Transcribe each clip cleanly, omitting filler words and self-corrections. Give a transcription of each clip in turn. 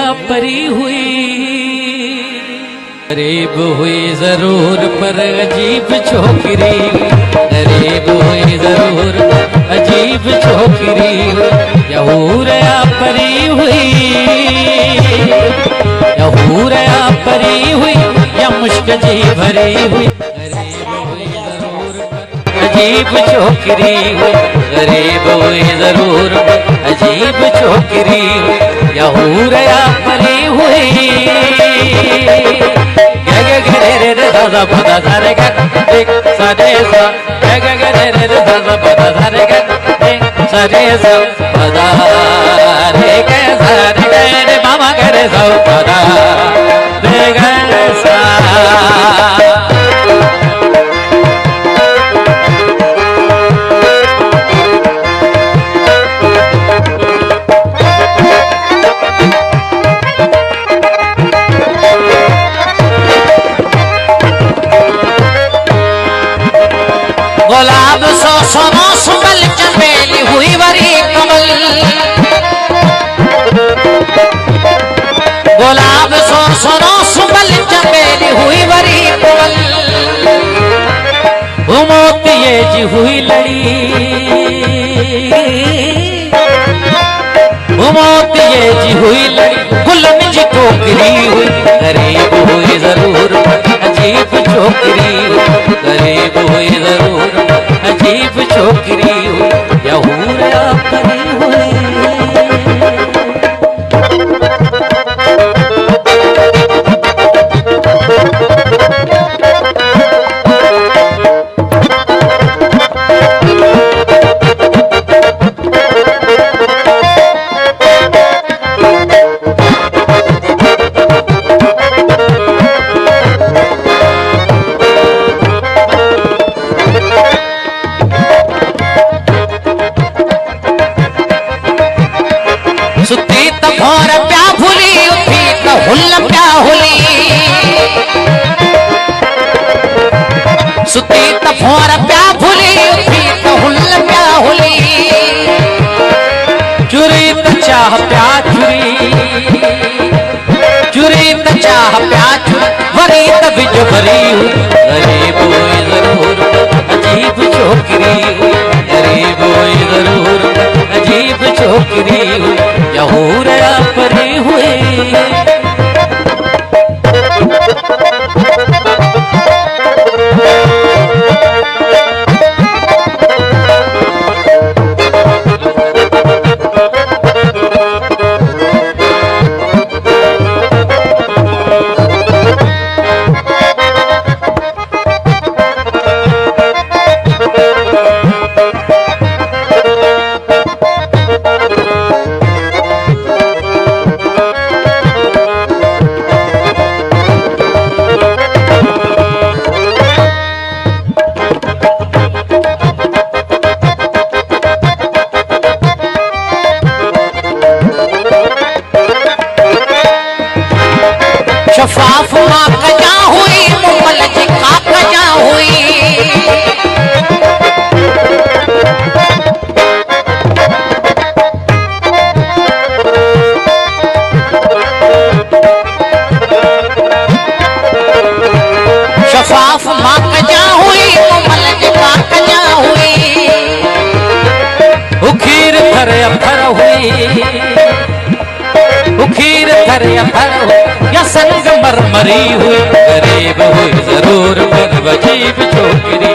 परी हुई, गरीब हुई जरूर पर अजीब छोकरी, गरीब हुई जरूर अजीब छोकरी, या हूर या परी हुई, या हूर या परी हुई, या मुश्क जी भरी हुई, गरीब हुई जरूर अजीब छोकरी, गरीब हुई जरूर अजीब छोकरी, या हूर या परी हुई। सा पदा सा रे गा सा रे सा गा गा रे रे सा पदा सा रे गा सा रे सा पदा रे गा सा रे गा रे मामा गा रे सा पदा रे गा सा। गुलाब सो सोनो सुमल चमेली हुई वरी कमल, गुलाब सो सोनो सुमल चमेली हुई वरी कमल, मोतिये जी हुई लड़ी, मोतिये जी हुई लड़ी, गुलन जी टोकरी हुई, गरीब हुई जरूर अजीब छोकरी, गरीब हुई जरूर अजीब छोकरी, या हूर या परी हुई। सुती त भोर प्या भूली, उठी त हुल प्या हुली, सुती त भोर प्या भूली, उठी त हुल प्या हुली, चुरी त चाह प्या चुरी, चुरी त चाह प्या चुरी, वरी त बिज भरी हुई, गरीब हुई जरूर अजीब छोकरी, गरीब हुई जरूर अजीब छोकरी, या हूर या परी हुई। शफाफ माँ कजा हुई, मुमल जी का कजा हुई, शफाफ माँ कजा हुई, मुमल जी का कजा हुई, उखीर थर अफर हुई, उखीर थर अफर हुई, या संग मरमरी हुई, गरीब हुई जरूर पर अजीब छोकरी,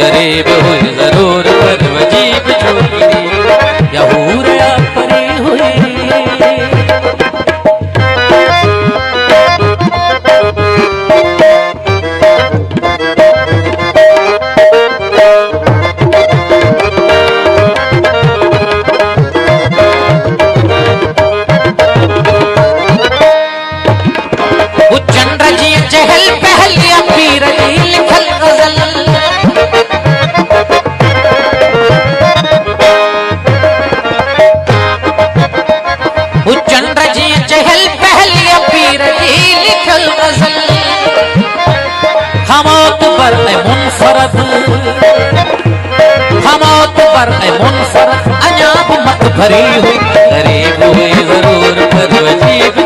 गरीब हुई जरूर पर अजीब छोकरी, या हूर या परी हुई। चहल पहल या पीर जी लिखल गजल, चंद्र जी चहल पहल या पीर जी लिखल गजल, हमौत पर मुनफरद, हमौत पर मुनफरद, अजाब मत भरी हुई, गरीब हुई जरूर पर अजीब